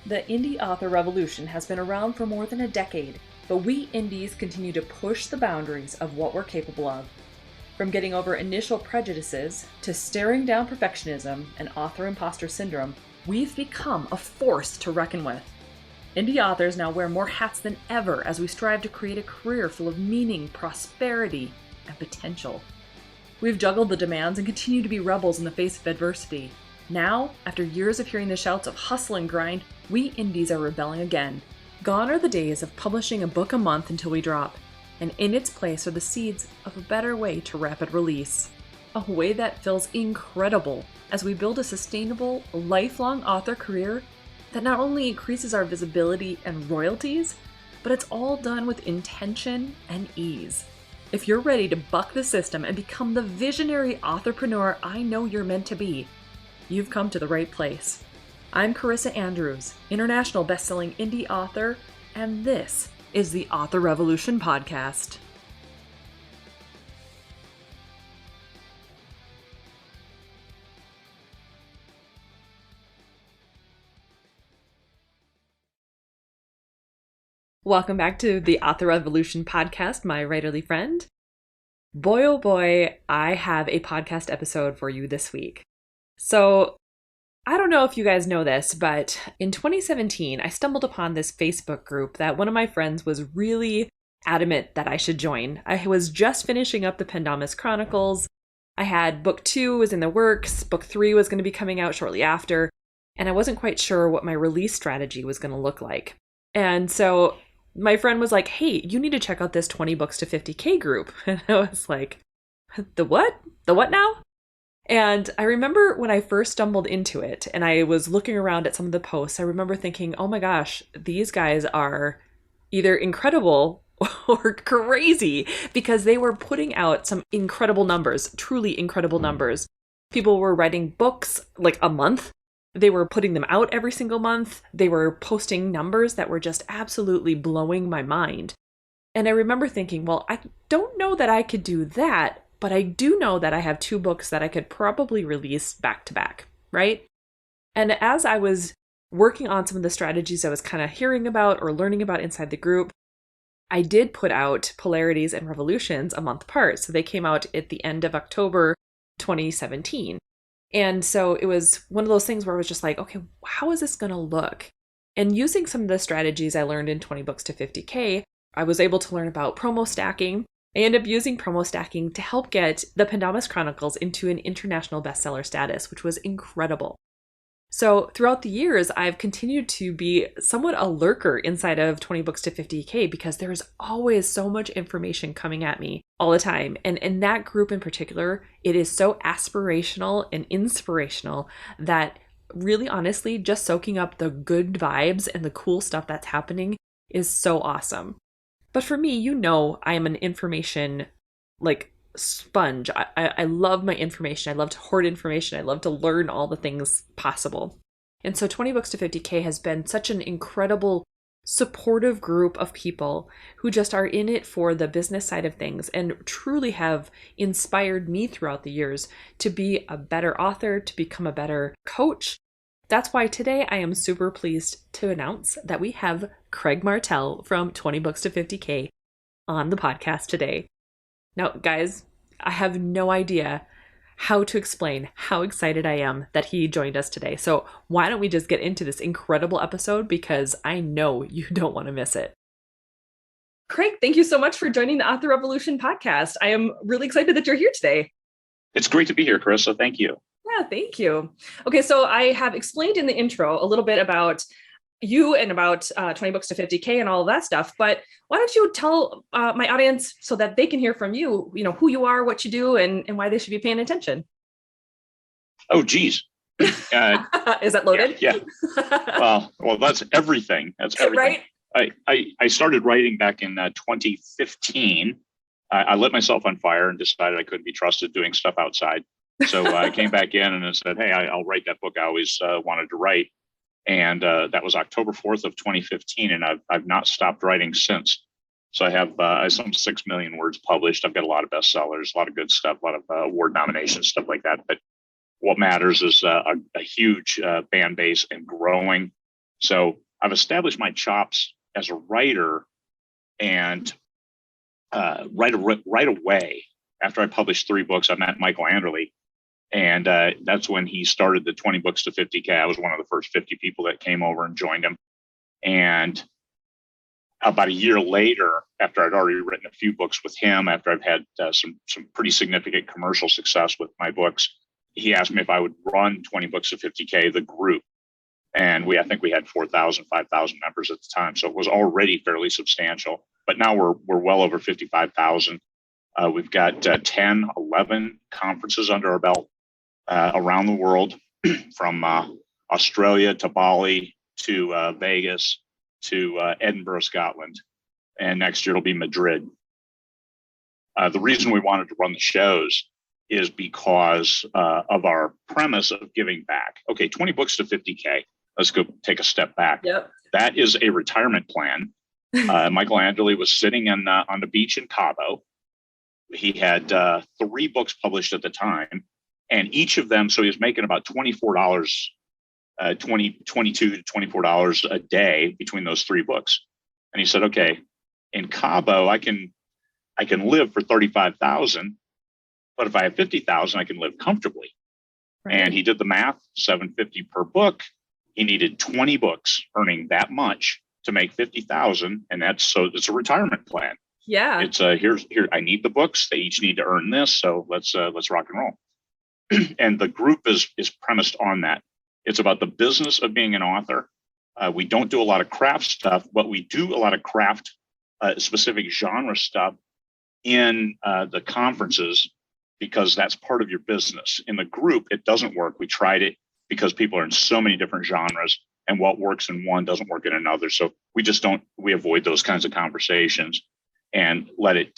The indie author revolution has been around for more than a decade, but we indies continue to push the boundaries of what we're capable of. From getting over initial prejudices to staring down perfectionism and author imposter syndrome, we've become a force to reckon with. Indie authors now wear more hats than ever as we strive to create a career full of meaning, prosperity, and potential. We've juggled the demands and continue to be rebels in the face of adversity. Now, after years of hearing the shouts of hustle and grind, we indies are rebelling again. Gone are the days of publishing a book a month until we drop, and in its place are the seeds of a better way to rapid release. A way that feels incredible as we build a sustainable, lifelong author career that not only increases our visibility and royalties, but it's all done with intention and ease. If you're ready to buck the system and become the visionary authorpreneur I know you're meant to be, you've come to the right place. I'm Carissa Andrews, international best-selling indie author, and this is the Author Revolution podcast. Welcome back to the Author Revolution podcast, my writerly friend. Boy, oh boy, I have a podcast episode for you this week. So, I don't know if you guys know this, but in 2017, I stumbled upon this Facebook group that one of my friends was really adamant that I should join. I was just finishing up the Pendamis Chronicles. I had book 2 was in the works, book 3 was going to be coming out shortly after, and I wasn't quite sure what my release strategy was going to look like. And so my friend was like, hey, you need to check out this 20 Books to 50K group. And I was like, the what? The what now? And I remember when I first stumbled into it and I was looking around at some of the posts, I remember thinking, oh my gosh, these guys are either incredible or crazy because they were putting out some incredible numbers, truly incredible numbers. People were writing books like a month. They were putting them out every single month. They were posting numbers that were just absolutely blowing my mind. And I remember thinking, well, I don't know that I could do that. But I do know that I have 2 books that I could probably release back to back, right? And as I was working on some of the strategies I was kind of hearing about or learning about inside the group, I did put out Polarities and Revolutions a month apart. So they came out at the end of October 2017. And so it was one of those things where I was just like, okay, how is this going to look? And using some of the strategies I learned in 20 Books to 50K, I was able to learn about promo stacking. I ended up using promo stacking to help get the Pendamis Chronicles into an international bestseller status, which was incredible. So throughout the years, I've continued to be somewhat a lurker inside of 20 Books to 50K because there's always so much information coming at me all the time. And in that group in particular, it is so aspirational and inspirational that really honestly, just soaking up the good vibes and the cool stuff that's happening is so awesome. But for me, you know, I am an information sponge. I love my information. I love to hoard information. I love to learn all the things possible. And so 20 Books to 50K has been such an incredible, supportive group of people who just are in it for the business side of things and truly have inspired me throughout the years to be a better author, to become a better coach. That's why today I am super pleased to announce that we have Craig Martelle from 20 Books to 50K on the podcast today. Now, guys, I have no idea how to explain how excited I am that he joined us today. So why don't we just get into this incredible episode because I know you don't want to miss it. Craig, thank you so much for joining the Author Revolution podcast. I am really excited that you're here today. It's great to be here, Carissa. Thank you. Yeah, thank you. Okay, so I have explained in the intro a little bit about you and about 20 Books to 50K and all of that stuff, but why don't you tell my audience so that they can hear from you, who you are, what you do, and why they should be paying attention. Oh, geez. Is that loaded? Yeah. Well, that's everything. That's everything. Right? I started writing back in 2015. I lit myself on fire and decided I couldn't be trusted doing stuff outside. So I came back in and I said, hey, I'll write that book I always wanted to write. And that was October 4th of 2015. And I've not stopped writing since. So I have some 6 million words published. I've got a lot of bestsellers, a lot of good stuff, a lot of award nominations, stuff like that. But what matters is a huge fan base and growing. So I've established my chops as a writer, and right away after I published 3 books, I met Michael Anderle, and that's when he started the 20 books to 50K. I was one of the first 50 people that came over and joined him. And about a year later, after I'd already written a few books with him, after I've had some pretty significant commercial success with my books, he asked me if I would run 20 books to 50K, the group. And I think we had 4,000, 5,000 members at the time. So it was already fairly substantial, but now we're well over 55,000. We've got 10, 11 conferences under our belt around the world, from Australia to Bali to Vegas to Edinburgh, Scotland. And next year it'll be Madrid. The reason we wanted to run the shows is because of our premise of giving back. Okay, 20 books to 50K. Let's go take a step back. Yep. That is a retirement plan. Michael Anderle was sitting on the beach in Cabo. He had 3 books published at the time, and each of them, so he was making about $22 to $24 a day between those 3 books. And he said, okay, in Cabo, I can live for 35,000, but if I have 50,000, I can live comfortably. Right. And he did the math, $750 per book. He needed 20 books earning that much to make 50,000. And it's a retirement plan. Yeah. It's here, I need the books. They each need to earn this. So let's rock and roll. And the group is premised on that. It's about the business of being an author. We don't do a lot of craft stuff, but we do a lot of craft specific genre stuff in the conferences, because that's part of your business. In the group, it doesn't work. We tried it because people are in so many different genres, and what works in one doesn't work in another. So we avoid those kinds of conversations and let it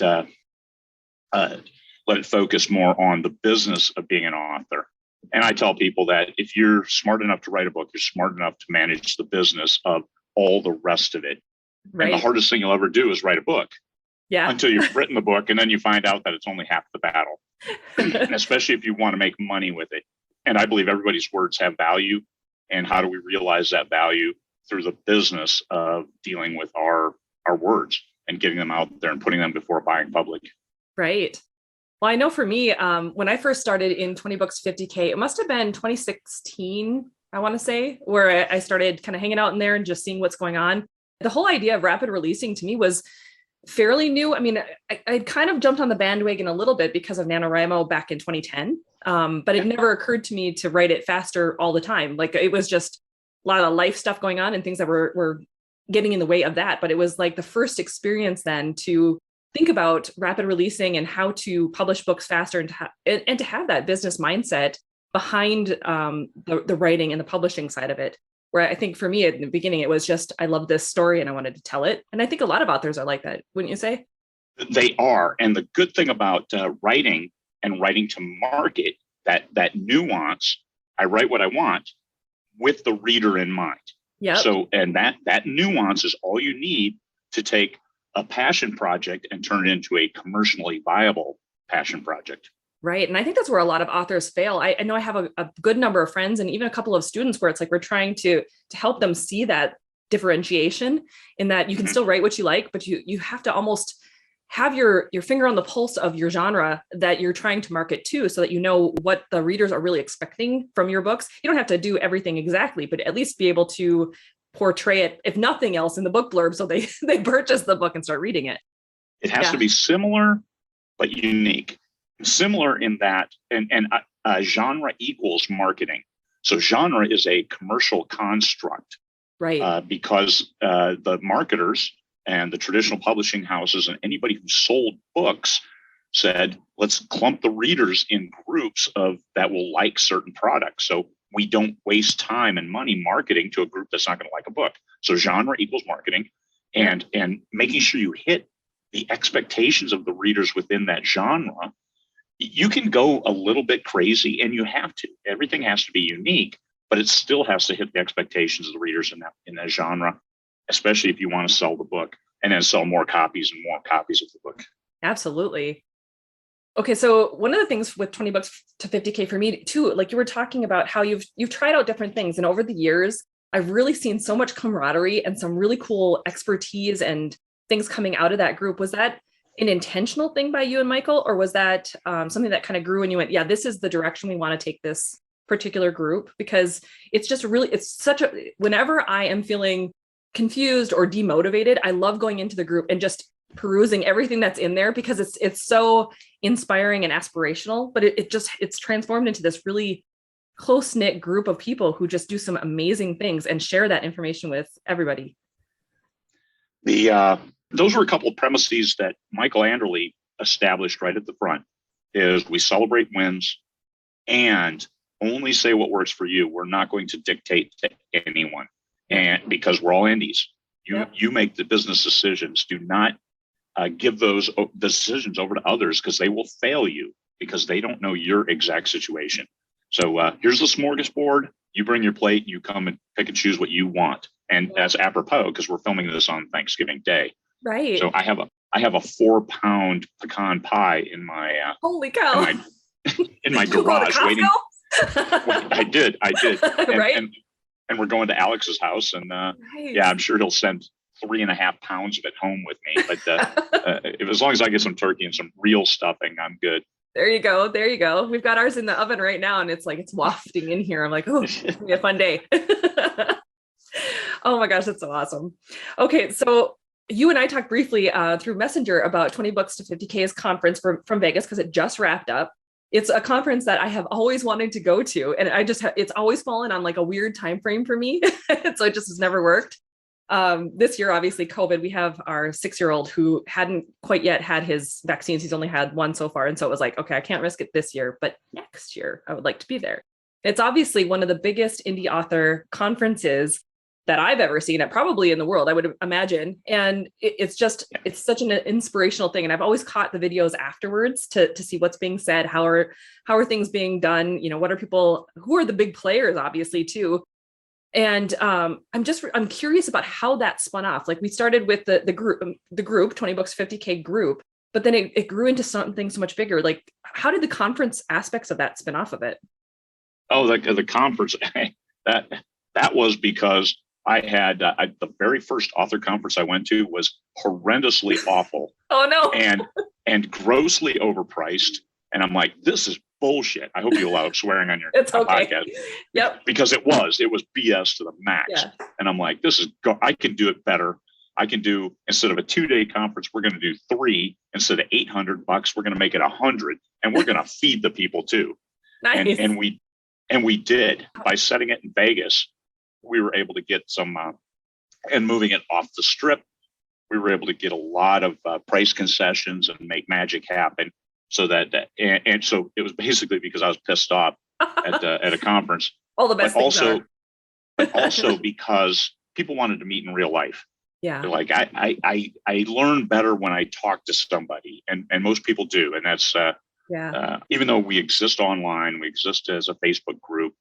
focus more on the business of being an author. And I tell people that if you're smart enough to write a book, you're smart enough to manage the business of all the rest of it. Right. And the hardest thing you'll ever do is write a book. Yeah. Until you've written the book, and then you find out that it's only half the battle. And especially if you want to make money with it. And I believe everybody's words have value. And how do we realize that value? Through the business of dealing with our words and getting them out there and putting them before a buying public. Right. Well, I know for me, when I first started in 20 books 50K, it must have been 2016, I want to say, where I started kind of hanging out in there and just seeing what's going on. The whole idea of rapid releasing to me was fairly new. I mean, I'd kind of jumped on the bandwagon a little bit because of NaNoWriMo back in 2010, but it never occurred to me to write it faster all the time. Like, it was just a lot of life stuff going on and things that were getting in the way of that. But it was like the first experience then to think about rapid releasing and how to publish books faster, and to have that business mindset behind the writing and the publishing side of it. Where I think for me at the beginning, it was just, I love this story and I wanted to tell it. And I think a lot of authors are like that, wouldn't you say? They are. And the good thing about writing and writing to market, that nuance, I write what I want with the reader in mind. Yeah. So, and that nuance is all you need to take a passion project and turn it into a commercially viable passion project. Right. And I think that's where a lot of authors fail. I know I have a good number of friends and even a couple of students where it's like we're trying to help them see that differentiation, in that you can still write what you like, but you have to almost have your finger on the pulse of your genre that you're trying to market to, so that you know what the readers are really expecting from your books. You don't have to do everything exactly, but at least be able to portray it, if nothing else, in the book blurb, so they purchase the book and start reading it. It has to be similar, but unique. Similar in that, and genre equals marketing. So genre is a commercial construct, right? Because the marketers and the traditional publishing houses and anybody who sold books said, let's clump the readers in groups that will like certain products. So we don't waste time and money marketing to a group that's not going to like a book. So genre equals marketing, and making sure you hit the expectations of the readers within that genre. You can go a little bit crazy, and you have to. Everything has to be unique, but it still has to hit the expectations of the readers in that genre, especially if you want to sell the book and then sell more copies and more copies of the book. Absolutely. Okay, so one of the things with 20 books to 50K for me too, like you were talking about how you've tried out different things, and over the years, I've really seen so much camaraderie and some really cool expertise and things coming out of that group. Was that an intentional thing by you and Michael, or was that something that kind of grew and you went, yeah, this is the direction we want to take this particular group? Because it's just really, it's such a, whenever I am feeling confused or demotivated, I love going into the group and just perusing everything that's in there, because it's so inspiring and aspirational, but it's transformed into this really close-knit group of people who just do some amazing things and share that information with everybody. Those were a couple of premises that Michael Anderle established right at the front. Is we celebrate wins and only say what works for you. We're not going to dictate to anyone, and because we're all indies, you make the business decisions. Do not give those decisions over to others, because they will fail you because they don't know your exact situation. So here's the smorgasbord. You bring your plate. You come and pick and choose what you want. And that's apropos because we're filming this on Thanksgiving Day. Right. So I have a 4-pound pecan pie in my holy cow in my garage waiting. I did. Right. And we're going to Alex's house, and nice. Yeah, I'm sure he'll send 3.5 pounds of it home with me. But as long as I get some turkey and some real stuffing, I'm good. There you go. We've got ours in the oven right now, and it's like, it's wafting in here. I'm like, oh, it's gonna be a fun day. Oh my gosh, that's so awesome. Okay, so you and I talked briefly through Messenger about 20Booksto50K's conference from Vegas, because it just wrapped up. It's a conference that I have always wanted to go to, and it's always fallen on like a weird time frame for me. So it just has never worked. This year, obviously, COVID, we have our 6-year-old who hadn't quite yet had his vaccines. He's only had one so far. And so it was like, okay, I can't risk it this year, but next year I would like to be there. It's obviously one of the biggest indie author conferences that I've ever seen, it probably in the world, I would imagine. And it's such an inspirational thing. And I've always caught the videos afterwards to see what's being said. How are things being done? You know, who are the big players, obviously, too. And I'm curious about how that spun off. Like, we started with the group 20Booksto50K group, but then it grew into something so much bigger. Like, how did the conference aspects of that spin off of it? Oh, the conference, that was because I had the very first author conference I went to was horrendously awful. Oh no. and grossly overpriced. And I'm like, this is bullshit. I hope you allow swearing on your podcast. Yep. Because it was BS to the max. Yeah. And I'm like, I can do it better. I can do, instead of a 2-day conference, we're going to do 3. Instead of $800, we're going to make it $100, and we're going to feed the people too. Nice. And we did. By setting it in Vegas, we were able to get some, and moving it off the strip, we were able to get a lot of price concessions and make magic happen. So and so it was basically because I was pissed off at a conference. All the best things are. But also because people wanted to meet in real life. Yeah. They're like, I learn better when I talk to somebody, and most people do. And that's even though we exist online, we exist as a Facebook group,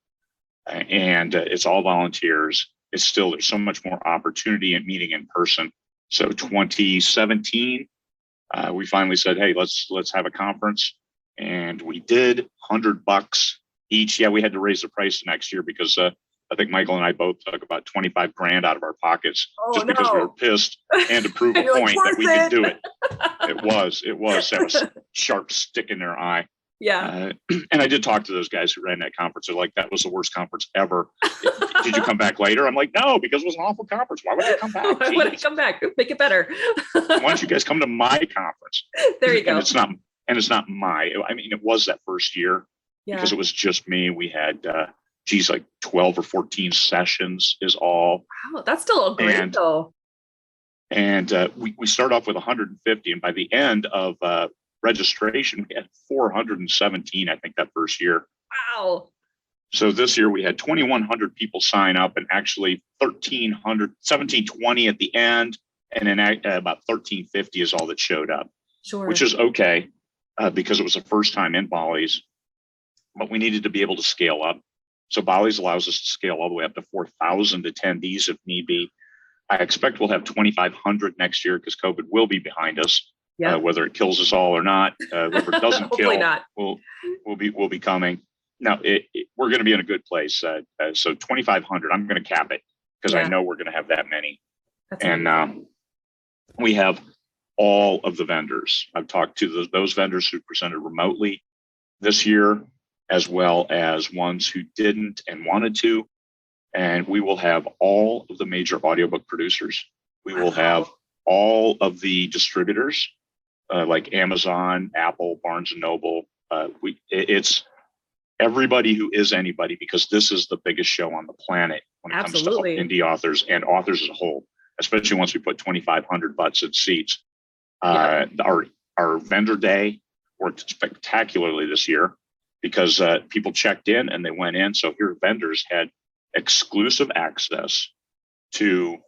and it's all volunteers. It's still, there's so much more opportunity in meeting in person. So 2017, we finally said, hey, let's have a conference, and we did. $100 each. Yeah, we had to raise the price next year because I think Michael and I both took about 25 grand out of our pockets because we were pissed, and to prove a point that we could do it. It was a sharp stick in their eye. Yeah. And I did talk to those guys who ran that conference. They're like, that was the worst conference ever. Did you come back later? I'm like, no, because it was an awful conference. Why would I come back? Why would I come back? Make it better. Why don't you guys come to my conference? There you go. And it's not it was that first year because it was just me. We had, like 12 or 14 sessions is all. Wow, that's still great though. And we start off with 150, and by the end of registration, we had 417, I think, that first year. Wow. So this year we had 2,100 people sign up, and actually 1,720 at the end, and then about 1,350 is all that showed up. Sure. Which is okay because it was the first time in Bally's, but we needed to be able to scale up. So Bally's allows us to scale all the way up to 4,000 attendees if need be. I expect we'll have 2,500 next year because COVID will be behind us. Yeah. Whether it kills us all or not, if it doesn't kill, not. we'll be coming. Now we're going to be in a good place. So 2,500, I'm going to cap it. because I know we're going to have that many. And we have all of the vendors. I've talked to those vendors who presented remotely this year, as well as ones who didn't and wanted to. And we will have all of the major audiobook producers. We will have all of the distributors like Amazon, Apple, Barnes and Noble. It's everybody who is anybody, because this is the biggest show on the planet when it comes to indie authors and authors as a whole, especially once we put 2,500 butts in seats. Our vendor day worked spectacularly this year because people checked in and they went in. So here vendors had exclusive access to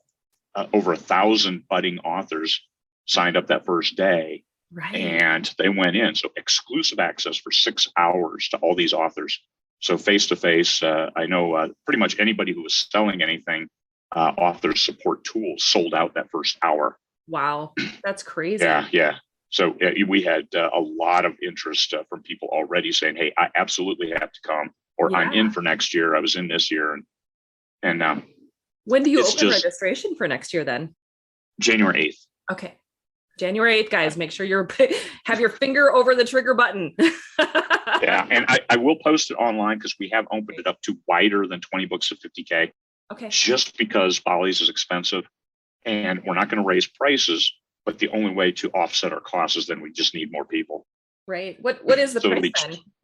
over 1,000 budding authors signed up that first day. And they went in. So exclusive access for 6 hours to all these authors. So face to face, I know pretty much anybody who was selling anything, author support tools sold out that first hour. Wow, that's crazy. Yeah. So we had a lot of interest from people already saying, hey, I absolutely have to come, or I'm in for next year. I was in this year. And when do you open registration for next year then? January 8th. Okay. January 8th, guys, make sure you have your finger over the trigger button. Yeah, and I will post it online because we have opened it up to wider than 20 books of 50K. Okay. Just because Bollies is expensive and we're not going to raise prices, but the only way to offset our costs is then we just need more people. Right. What is the price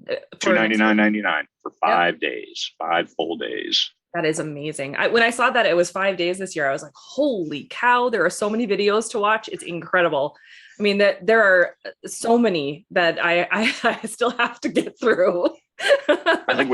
then? $299.99 for 5 days, 5 full days. That is amazing. When I saw that it was 5 days this year, I was like, holy cow, there are so many videos to watch. It's incredible. I mean, there are so many that I still have to get through. I think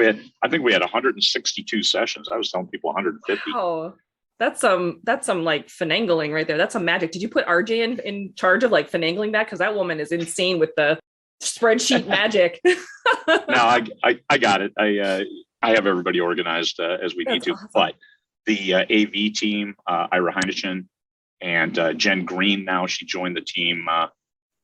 we had 162 sessions. I was telling people 150. Oh, that's some like finagling right there. That's some magic. Did you put RJ in charge of like finagling that? Because that woman is insane with the spreadsheet magic. No, I got it. I have everybody organized as we need to. Awesome. But the AV team, Ira Heineken and Jen Green, now she joined the team.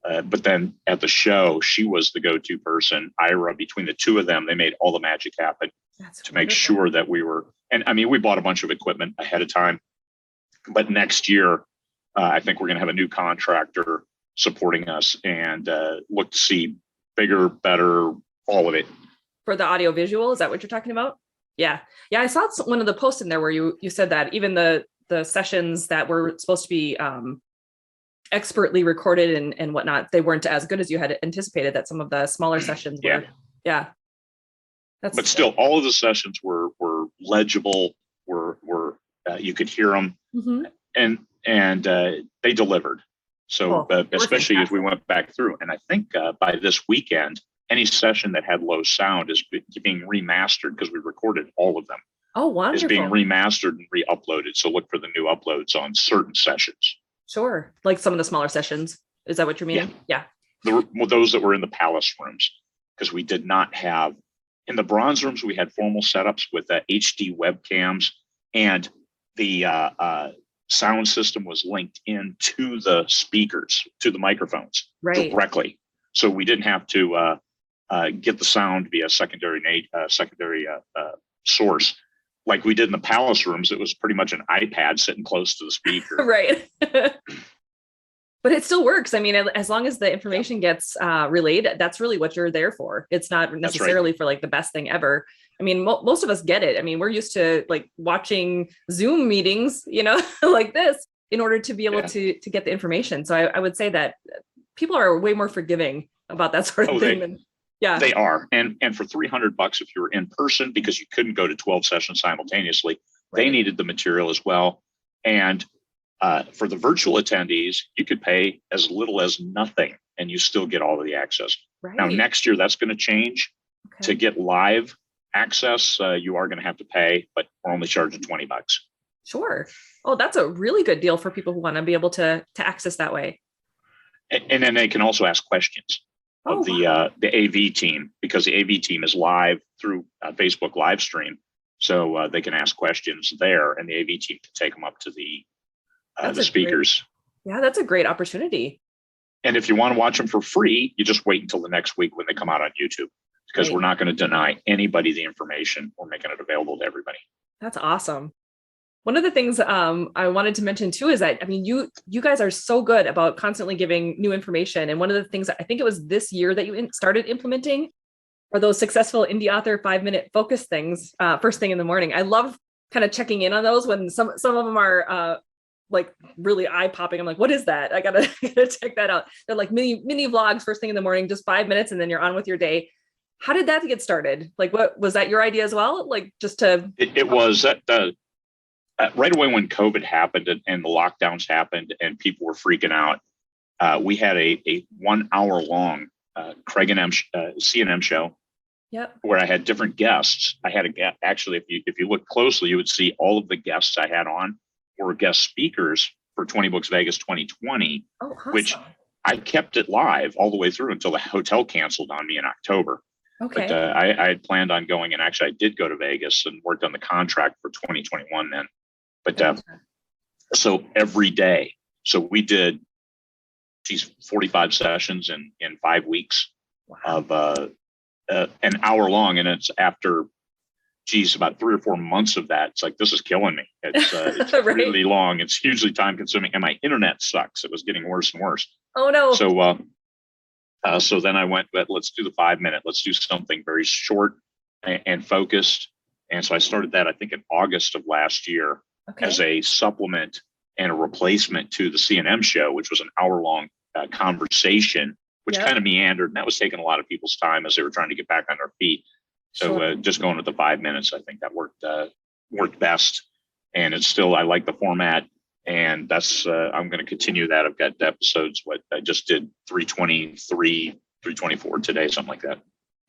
But then at the show, she was the go-to person. Ira, between the two of them, they made all the magic happen to make sure that we were. And I mean, we bought a bunch of equipment ahead of time. But next year, I think we're going to have a new contractor supporting us and look to see bigger, better, all of it. For the audio visual, is that what you're talking about? Yeah. I saw one of the posts in there where you said that even the sessions that were supposed to be expertly recorded and whatnot, they weren't as good as you had anticipated. That some of the smaller sessions were. Yeah. But still, all of the sessions were legible. Were you could hear them, and they delivered. So especially as we went back through, and I think by this weekend, any session that had low sound is being remastered because we recorded all of them. Oh, wonderful. Is being remastered and re-uploaded. So look for the new uploads on certain sessions. Sure. Like some of the smaller sessions. Is that what you're meaning? Yeah. Those that were in the Palace rooms, because we did not have, in the bronze rooms, we had formal setups with HD webcams, and the sound system was linked into the speakers, to the microphones directly. So we didn't have to get the sound via secondary source like we did in the Palace rooms. It was pretty much an iPad sitting close to the speaker. Right. But it still works. I mean, as long as the information gets relayed, that's really what you're there for. It's not necessarily for like the best thing ever. I mean, most of us get it. I mean, we're used to like watching Zoom meetings, like this in order to be able to get the information. So I would say that people are way more forgiving about that sort of thing. They are. And for $300 if you were in person, because you couldn't go to 12 sessions simultaneously, they needed the material as well. And for the virtual attendees, you could pay as little as nothing and you still get all of the access. Now, next year, that's going to change. To get live access, you are going to have to pay, but we're only charging $20. Sure. Oh, that's a really good deal for people who want to be able to access that way. And then they can also ask questions of the AV team, because the AV team is live through Facebook live stream. So they can ask questions there, and the AV team can take them up to the speakers. That's a great opportunity. And if you want to watch them for free, you just wait until the next week when they come out on YouTube, because we're not going to deny anybody the information. We're making it available to everybody. That's awesome. One of the things I wanted to mention too is that, I mean, you guys are so good about constantly giving new information. And one of the things that I think it was this year that you started implementing are those successful indie author 5-minute focus things first thing in the morning. I love kind of checking in on those when some of them are like really eye popping. I'm like, what is that? I gotta check that out. They're like mini vlogs first thing in the morning, just 5 minutes, and then you're on with your day. How did that get started? Like, what was that your idea as well? Like, just to it was that right away when COVID happened and the lockdowns happened and people were freaking out. We had a 1 hour long Craig and C&M show. Yep. Where I had different guests. I had actually, if you look closely, you would see all of the guests I had on were guest speakers for 20 Books Vegas 2020, awesome. Which I kept it live all the way through until the hotel canceled on me in October. Okay. But I had planned on going, and actually I did go to Vegas and worked on the contract for 2021 then. But so every day, so we did 45 sessions in 5 weeks. Wow. Of an hour long, and it's after about 3 or 4 months of that. It's like, this is killing me. It's right. Really long. It's hugely time consuming, and my internet sucks. It was getting worse and worse. Oh no. So then I went, but let's do the 5 minute. Let's do something very short and focused. And so I started that, I think, in August of last year as a supplement and a replacement to the C&M show, which was an hour long conversation, which kind of meandered, and that was taking a lot of people's time as they were trying to get back on their feet. So just going with the 5 minutes, I think that worked best. And it's still, I like the format, and that's I'm going to continue that. I've got episodes. What I just did 323, 324 today, something like that.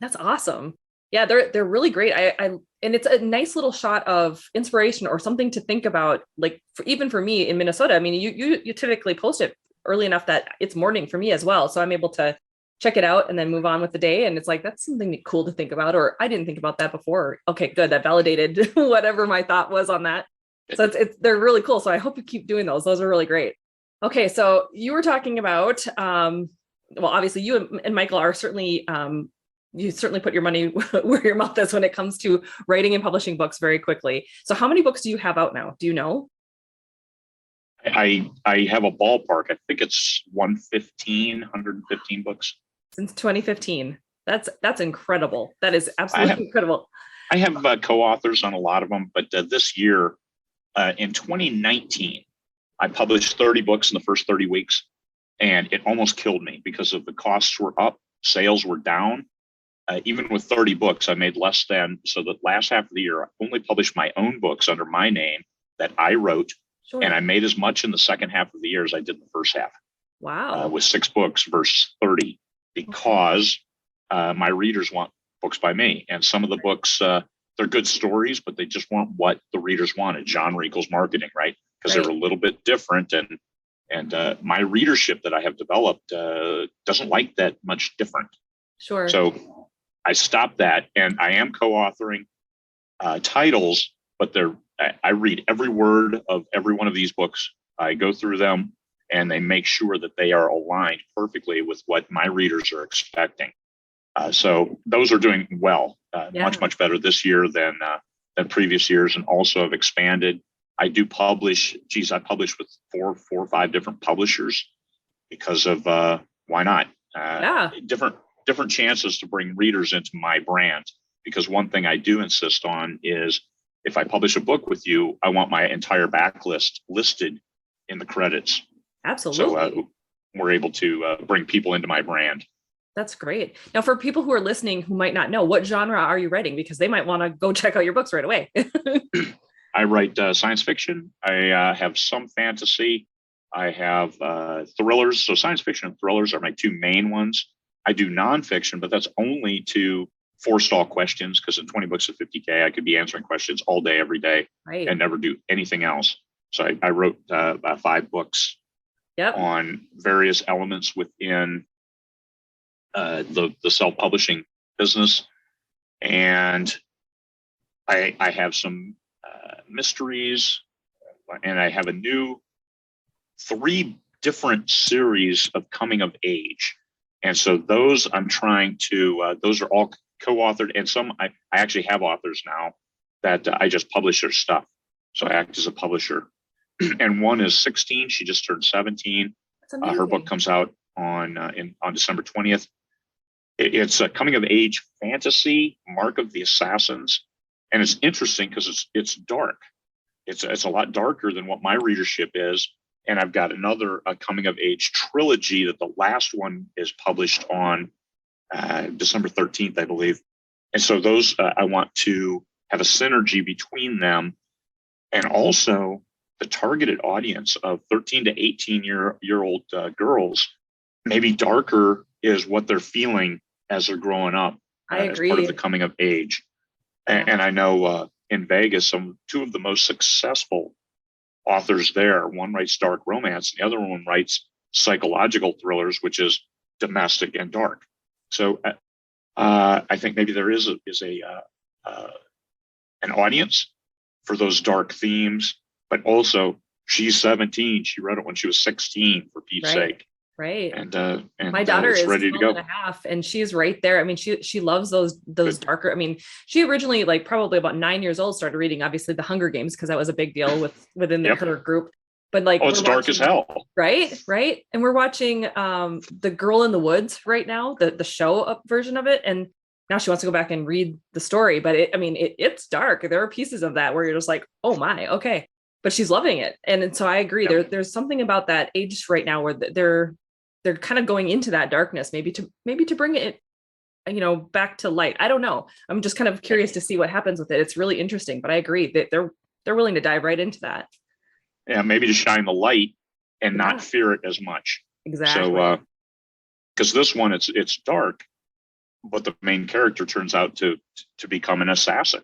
That's awesome. Yeah, they're really great. And it's a nice little shot of inspiration or something to think about. Like even for me in Minnesota, I mean, you typically post it early enough that it's morning for me as well. So I'm able to check it out and then move on with the day. And it's like, that's something cool to think about, or I didn't think about that before. Okay, good. That validated whatever my thought was on that. So they're really cool. So I hope you keep doing those. Those are really great. Okay. So you were talking about, well, obviously you and Michael are certainly, you certainly put your money where your mouth is when it comes to writing and publishing books very quickly. So how many books do you have out now? Do you know? I have a ballpark. I think it's 115 books. Since 2015. That's incredible. That is absolutely incredible. I have co-authors on a lot of them, but this year, in 2019, I published 30 books in the first 30 weeks, and it almost killed me because of the costs were up, sales were down. Even with 30 books, I made less than, so the last half of the year, I only published my own books under my name that I wrote. Sure. And I made as much in the second half of the year as I did in the first half. Wow. With 6 books versus 30, because my readers want books by me. And some of the books, they're good stories, but they just weren't what the readers wanted. Genre equals marketing, right? Because they're a little bit different. And my readership that I have developed doesn't like that much different. Sure. So I stopped that, and I am co-authoring titles, but I read every word of every one of these books. I go through them, and they make sure that they are aligned perfectly with what my readers are expecting. So those are doing well, much better this year than previous years, and also have expanded. I do publish. I publish with four or five different publishers because of why not? Different chances to bring readers into my brand. Because one thing I do insist on is, if I publish a book with you, I want my entire backlist listed in the credits. Absolutely. So we're able to bring people into my brand. That's great. Now, for people who are listening who might not know, what genre are you writing? Because they might want to go check out your books right away. I write science fiction. I have some fantasy. I have thrillers. So science fiction and thrillers are my two main ones. I do nonfiction, but that's only to forestall questions, because in 20 books of 50K, I could be answering questions all day, every day, and never do anything else. So I wrote about 5 books on various elements within the self-publishing business. And I have some mysteries, and I have a new 3 different series of coming of age. And so those I'm trying to, those are all co-authored, and some I actually have authors now that I just publish their stuff. So I act as a publisher. And one is 16. She just turned 17. Her book comes out on December 20th. It's a coming of age fantasy, Mark of the Assassins. And it's interesting because it's dark. It's a lot darker than what my readership is. And I've got another coming of age trilogy that the last one is published on December 13th, I believe. And so those, I want to have a synergy between them, and also the targeted audience of 13 to 18-year-old girls. Maybe darker is what they're feeling as they're growing up. I agree. As part of the coming of age. And I know in Vegas, two of the most successful authors there, one writes dark romance, and the other one writes psychological thrillers, which is domestic and dark. So I think maybe there is an audience for those dark themes, but also she's 17. She wrote it when she was 16, for Pete's sake. Right. And my daughter is ready to go. and a half, and she's right there. I mean, she loves those darker. I mean, she originally, like probably about 9 years old, started reading obviously the Hunger Games, because that was a big deal within her group. But like, it's dark as hell. Right. And we're watching The Girl in the Woods right now, the show up version of it, and now she wants to go back and read the story. But it's dark. There are pieces of that where you're just like, oh my, okay. But she's loving it, and so I agree. There's something about that age right now where they're kind of going into that darkness, maybe to bring it, back to light. I don't know. I'm just kind of curious to see what happens with it. It's really interesting, but I agree that they're willing to dive right into that. Yeah, maybe to shine the light and not fear it as much. Exactly. So, because this one, it's dark, but the main character turns out to become an assassin.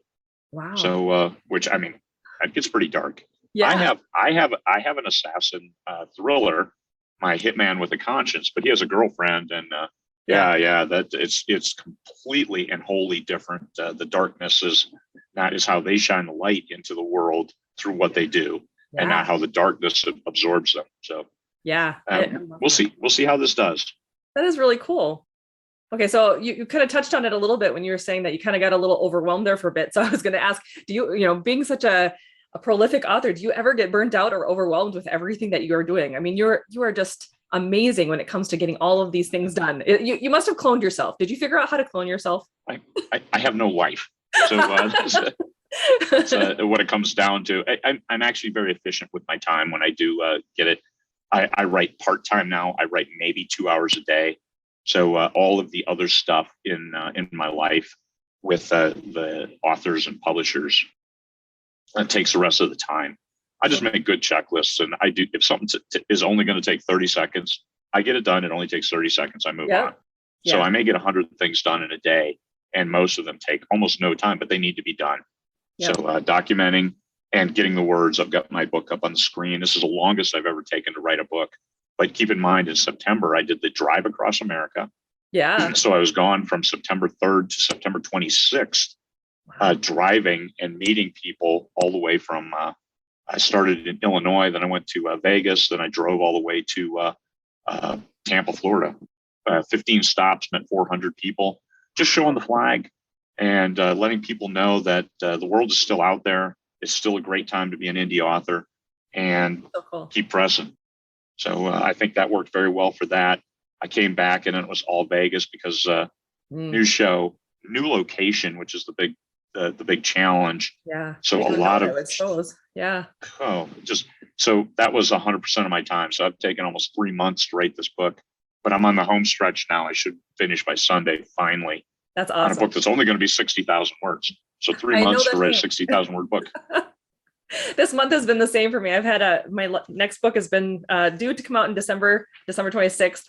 Wow. So, which, I mean, it gets pretty dark. Yeah. I have an assassin thriller, My Hitman with a Conscience, but he has a girlfriend, and that it's completely and wholly different. The darkness is how they shine the light into the world through what they do, and not how the darkness absorbs them. So we'll see how this does. That is really cool. Okay, so you kind of touched on it a little bit when you were saying that you kind of got a little overwhelmed there for a bit. So I was going to ask, do you, being such a prolific author, do you ever get burnt out or overwhelmed with everything that you are doing? I mean, you are just amazing when it comes to getting all of these things done. You must have cloned yourself. Did you figure out how to clone yourself? I have no wife, so that's what it comes down to. I'm actually very efficient with my time when I do get it. I write part-time now. I write maybe 2 hours a day. So all of the other stuff in my life with the authors and publishers, that takes the rest of the time. I just make good checklists, and I do. If something is only going to take 30 seconds, I get it done. It only takes 30 seconds. I move on. Yeah. So I may get 100 things done in a day, and most of them take almost no time, but they need to be done. Yep. So documenting and getting the words. I've got my book up on the screen. This is the longest I've ever taken to write a book. But keep in mind, in September, I did the drive across America. Yeah. So I was gone from September 3rd to September 26th. Driving and meeting people all the way from, I started in Illinois, then I went to Vegas, then I drove all the way to Tampa, Florida. 15 stops, met 400 people, just showing the flag and letting people know that the world is still out there. It's still a great time to be an indie author, and keep pressing. So I think that worked very well for that. I came back and it was all Vegas because new show, new location, which is the big challenge. Yeah. So a lot of shows. Yeah. Oh, so that was 100% of my time. So I've taken almost 3 months to write this book, but I'm on the home stretch now. I should finish by Sunday, finally. That's awesome. On a book that's only going to be 60,000 words. So 3 months to write a 60,000 word book. This month has been the same for me. I've had my next book has been due to come out in December 26th.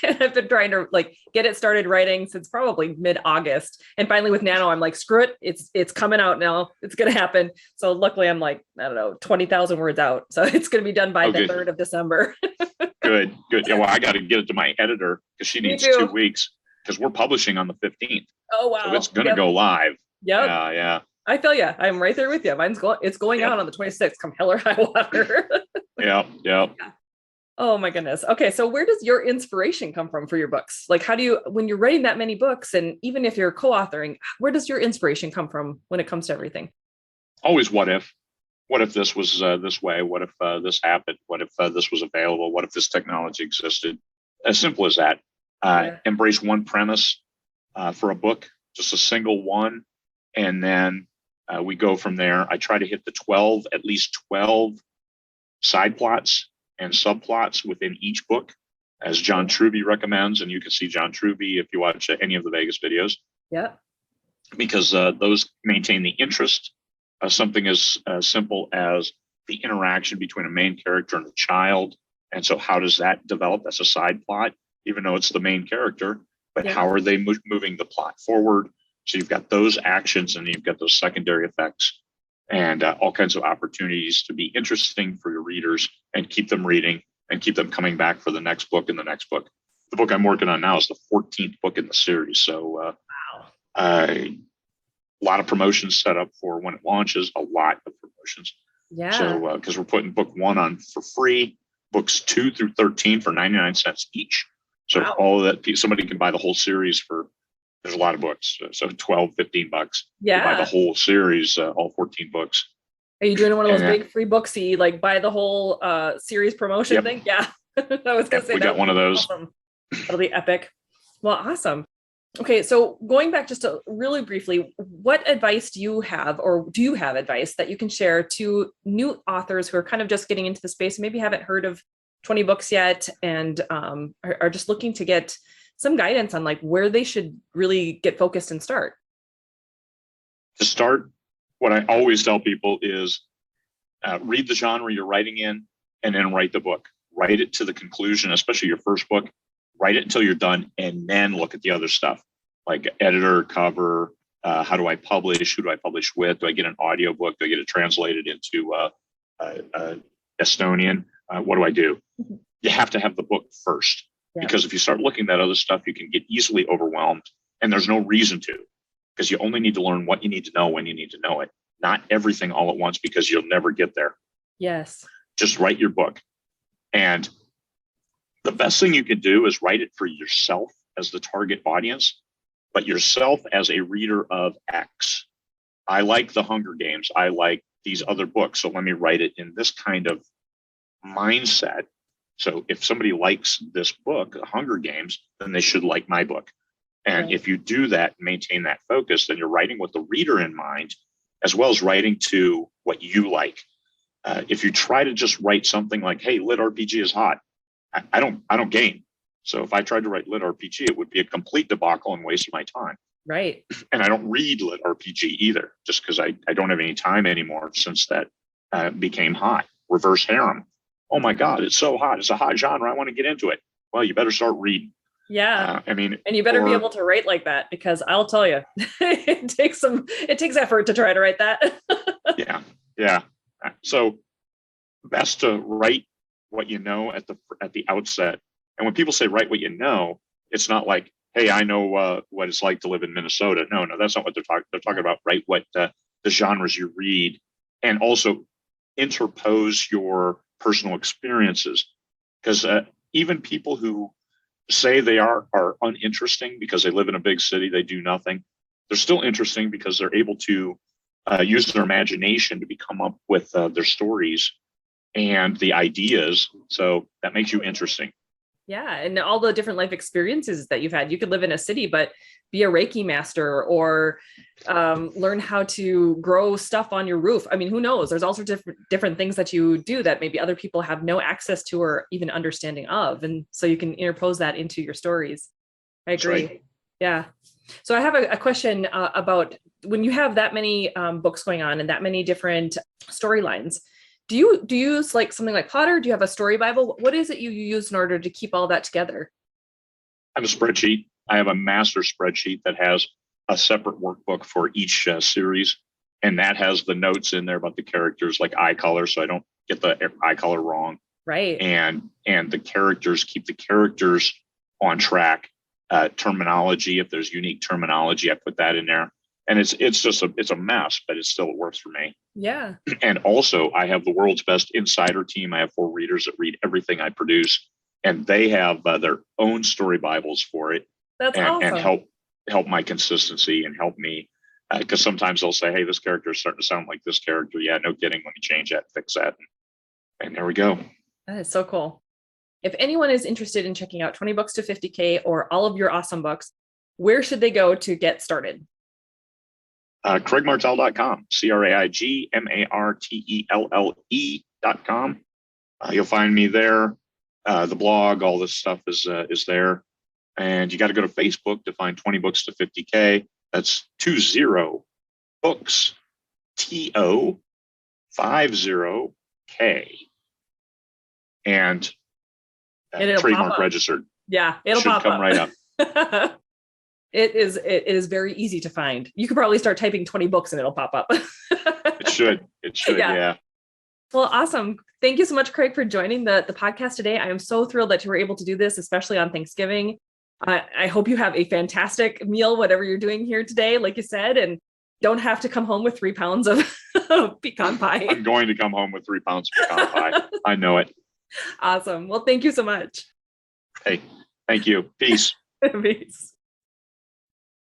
And I've been trying to get it started writing since probably mid-August. And finally with Nano, I'm like, screw it. It's coming out now. It's going to happen. So luckily I'm 20,000 words out. So it's going to be done by the 3rd of December. Good. Yeah, well, I got to get it to my editor because she needs 2 weeks because we're publishing on the 15th. Oh, wow. So it's going to go live. Yep. Yeah. I feel you. I'm right there with you. It's going out on the 26th, come hell or high water. Yeah. Oh my goodness. Okay. So where does your inspiration come from for your books? How do you, when you're writing that many books, and even if you're co-authoring, where does your inspiration come from when it comes to everything? Always what if. what if this was this way? What if this happened? What if this was available? What if this technology existed? As simple as that. Embrace one premise for a book, just a single one, and then we go from there. I try to hit at least 12 side plots and subplots within each book, as John Truby recommends. And you can see John Truby if you watch any of the Vegas videos. Yeah. Because those maintain the interest. Something as simple as the interaction between a main character and a child. And so how does that develop? That's a side plot, even though it's the main character. But how are they moving the plot forward? So you've got those actions and you've got those secondary effects and all kinds of opportunities to be interesting for your readers and keep them reading and keep them coming back for the next book and the next book. The book I'm working on now is the 14th book in the series. So a lot of promotions set up for when it launches, a lot of promotions. Yeah. So because we're putting book 1 on for free, books 2 through 13 for 99 cents each. So all of that, somebody can buy the whole series for, there's a lot of books. So 12, 15 bucks. Yeah. Buy the whole series, all 14 books. Are you doing one of those big free booksy, like buy the whole series promotion thing? Yeah. I was going to say we got one of those. Awesome. That'll be epic. Well, awesome. Okay, so going back just really briefly, what advice do you have, or do you have advice that you can share to new authors who are kind of just getting into the space, maybe haven't heard of 20 books yet, and are just looking to get some guidance on like where they should really get focused and start? To start, what I always tell people is read the genre you're writing in and then write the book. Write it to the conclusion, especially your first book. Write it until you're done and then look at the other stuff like editor, cover, how do I publish? Who do I publish with? Do I get an audio book? Do I get it translated into Estonian? What do I do? You have to have the book first because if you start looking at other stuff, you can get easily overwhelmed and there's no reason to, because you only need to learn what you need to know when you need to know it, not everything all at once because you'll never get there. Yes. Just write your book. And the best thing you can do is write it for yourself as the target audience, but yourself as a reader of X. I like the Hunger Games. I like these other books. So let me write it in this kind of mindset. So if somebody likes this book, Hunger Games, then they should like my book. And if you do that, maintain that focus, then you're writing with the reader in mind, as well as writing to what you like. If you try to just write something like, hey, lit RPG is hot, I don't gain. So if I tried to write lit RPG, it would be a complete debacle and waste of my time. Right. And I don't read lit RPG either, just because I don't have any time anymore since that became hot. Reverse harem. Oh my God, it's so hot. It's a hot genre. I want to get into it. Well, you better start reading. Yeah. And you better be able to write like that, because I'll tell you, it takes effort to try to write that. Yeah. So best to write what you know at the outset. And when people say write what you know, it's not like, hey, I know what it's like to live in Minnesota. No, that's not what they're talking. They're talking about write what the genres you read, and also interpose your personal experiences. Because even people who say they are uninteresting because they live in a big city, they do nothing, they're still interesting because they're able to use their imagination to come up with their stories and the ideas. So that makes you interesting. Yeah. And all the different life experiences that you've had. You could live in a city, but be a Reiki master, or learn how to grow stuff on your roof. I mean, who knows? There's all sorts of different things that you do that maybe other people have no access to or even understanding of. And so you can interpose that into your stories. I agree. Right. Yeah. So I have a question about when you have that many books going on and that many different storylines. Do you use like something like Potter? Do you have a story Bible? What is it you use in order to keep all that together? I have a spreadsheet. I have a master spreadsheet that has a separate workbook for each series. And that has the notes in there about the characters, like eye color, so I don't get the eye color wrong. Right. And the characters, keep the characters on track. Terminology, if there's unique terminology, I put that in there. And it's a mess, but it still works for me. Yeah. And also I have the world's best insider team. I have 4 readers that read everything I produce, and they have their own story Bibles for it. That's awesome. And help my consistency and help me Because sometimes they'll say, hey, this character is starting to sound like this character. Yeah, no kidding. Let me change that, fix that. And there we go. That is so cool. If anyone is interested in checking out 20 Books to 50K or all of your awesome books, where should they go to get started? CraigMartelle.com, CraigMartelle.com. You'll find me there. The blog, all this stuff is there. And you got to go to Facebook to find 20 Books to 50K. That's 20 books, TO50K. And trademark registered. Yeah, it'll should pop come up. right up. It is very easy to find. You could probably start typing 20 books and it'll pop up. It should, yeah. Well, awesome. Thank you so much, Craig, for joining the podcast today. I am so thrilled that you were able to do this, especially on Thanksgiving. I hope you have a fantastic meal, whatever you're doing here today, like you said, and don't have to come home with 3 pounds of pecan pie. I'm going to come home with 3 pounds of pecan pie. I know it. Awesome. Well, thank you so much. Hey, thank you. Peace. Peace.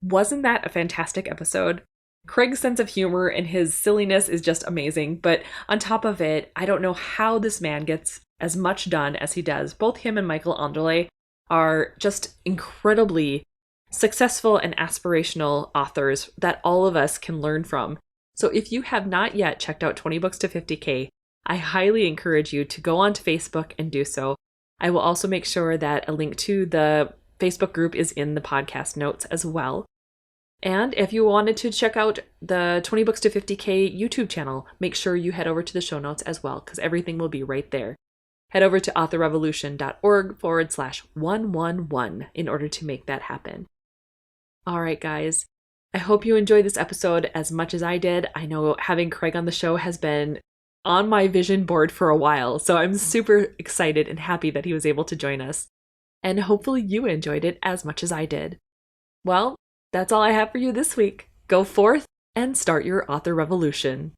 Wasn't that a fantastic episode? Craig's sense of humor and his silliness is just amazing. But on top of it, I don't know how this man gets as much done as he does. Both him and Michael Anderle are just incredibly successful and aspirational authors that all of us can learn from. So if you have not yet checked out 20 Books to 50K, I highly encourage you to go onto Facebook and do so. I will also make sure that a link to the Facebook group is in the podcast notes as well. And if you wanted to check out the 20 Books to 50K YouTube channel, make sure you head over to the show notes as well, because everything will be right there. Head over to authorrevolution.org/111 in order to make that happen. All right, guys. I hope you enjoyed this episode as much as I did. I know having Craig on the show has been on my vision board for a while, so I'm super excited and happy that he was able to join us. And hopefully you enjoyed it as much as I did. Well, that's all I have for you this week. Go forth and start your author revolution.